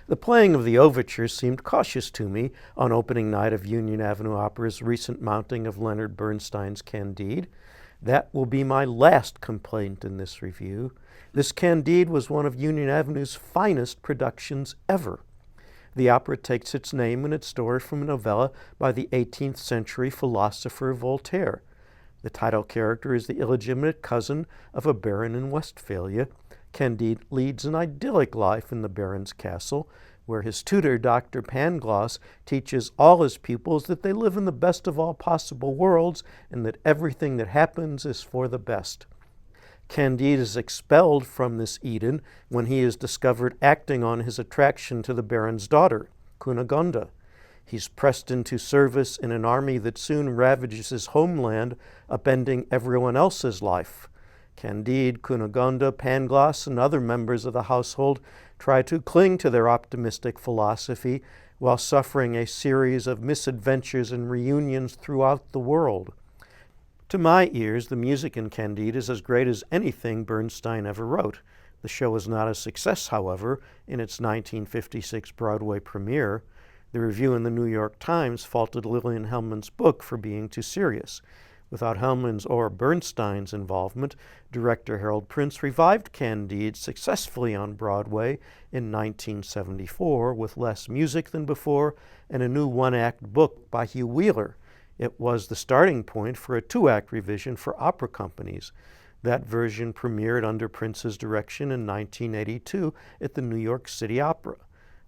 The playing of the overture seemed cautious to me on opening night of Union Avenue Opera's recent mounting of Leonard Bernstein's Candide. That will be my last complaint in this review. This Candide was one of Union Avenue's finest productions ever. The opera takes its name and its story from a novella by the 18th century philosopher Voltaire. The title character is the illegitimate cousin of a baron in Westphalia. Candide leads an idyllic life in the baron's castle, where his tutor, Dr. Pangloss, teaches all his pupils that they live in the best of all possible worlds and that everything that happens is for the best. Candide is expelled from this Eden when he is discovered acting on his attraction to the baron's daughter, Cunegonde. He's pressed into service in an army that soon ravages his homeland, upending everyone else's life. Candide, Cunegonde, Pangloss, and other members of the household try to cling to their optimistic philosophy while suffering a series of misadventures and reunions throughout the world. To my ears, the music in Candide is as great as anything Bernstein ever wrote. The show was not a success, however, in its 1956 Broadway premiere. The review in the New York Times faulted Lillian Hellman's book for being too serious. Without Hellman's or Bernstein's involvement, director Harold Prince revived Candide successfully on Broadway in 1974 with less music than before and a new one-act book by Hugh Wheeler. It was the starting point for a two-act revision for opera companies. That version premiered under Prince's direction in 1982 at the New York City Opera.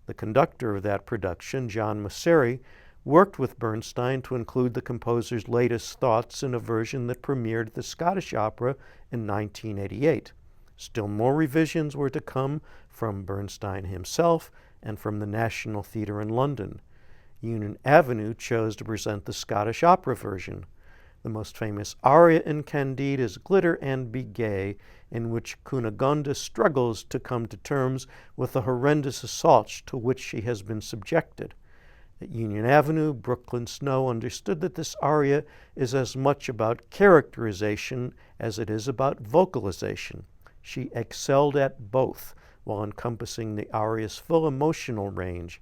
The conductor of that production, John Masseri, worked with Bernstein to include the composer's latest thoughts in a version that premiered at the Scottish Opera in 1988. Still more revisions were to come from Bernstein himself and from the National Theatre in London. Union Avenue chose to present the Scottish Opera version. The most famous aria in Candide is Glitter and Be Gay, in which Cunegonde struggles to come to terms with the horrendous assaults to which she has been subjected. At Union Avenue, Brooklyn Snow understood that this aria is as much about characterization as it is about vocalization. She excelled at both, while encompassing the aria's full emotional range.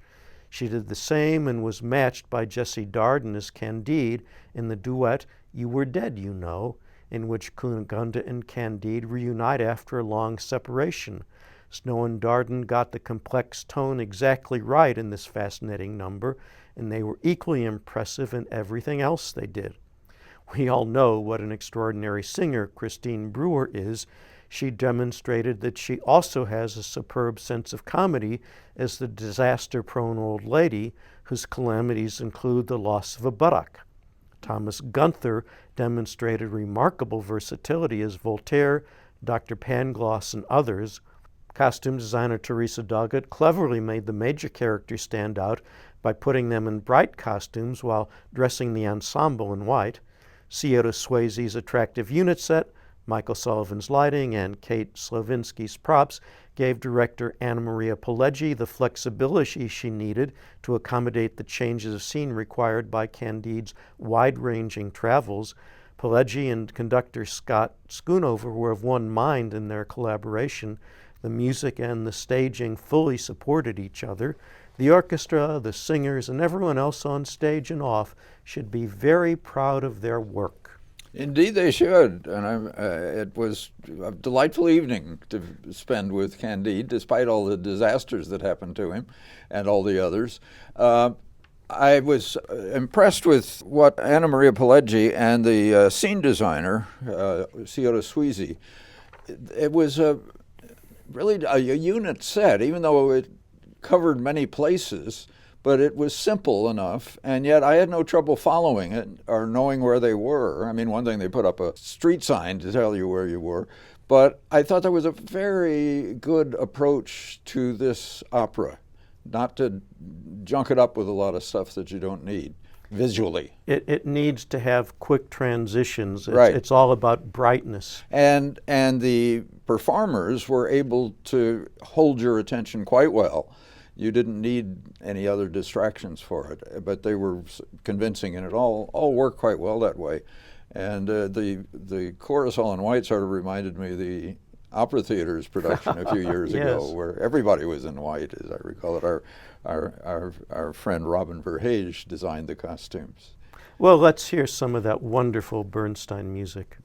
She did the same and was matched by Jessie Darden as Candide in the duet You Were Dead, You Know, in which Cunegonde and Candide reunite after a long separation. Snow and Darden got the complex tone exactly right in this fascinating number, and they were equally impressive in everything else they did. We all know what an extraordinary singer Christine Brewer is. She demonstrated that she also has a superb sense of comedy as the disaster-prone old lady whose calamities include the loss of a buttock. Thomas Gunther demonstrated remarkable versatility as Voltaire, Dr. Pangloss, and others. Costume designer Teresa Doggett cleverly made the major characters stand out by putting them in bright costumes while dressing the ensemble in white. Cioto Swayze's attractive unit set, Michael Sullivan's lighting, and Kate Slavinsky's props gave director Anna Maria Pileggi the flexibility she needed to accommodate the changes of scene required by Candide's wide-ranging travels. Pileggi and conductor Scott Schoonover were of one mind in their collaboration. The music and the staging fully supported each other. The orchestra, the singers, and everyone else on stage and off should be very proud of their work. Indeed, they should. And it was a delightful evening to spend with Candide, despite all the disasters that happened to him and all the others. I was impressed with what Anna Maria Pileggi and the scene designer, Cioto Swayze. It was really a unit set, even though it covered many places. But it was simple enough, and yet I had no trouble following it or knowing where they were. I mean, one thing, they put up a street sign to tell you where you were, but I thought that was a very good approach to this opera, not to junk it up with a lot of stuff that you don't need visually. It needs to have quick transitions. Right. It's all about brightness. And the performers were able to hold your attention quite well. You didn't need any other distractions for it, but they were convincing, and it all worked quite well that way. And the chorus all in white sort of reminded me of the Opera Theater's production a few years ago, Yes. where everybody was in white, as I recall it. Our friend Robin Verhage designed the costumes. Well, let's hear some of that wonderful Bernstein music.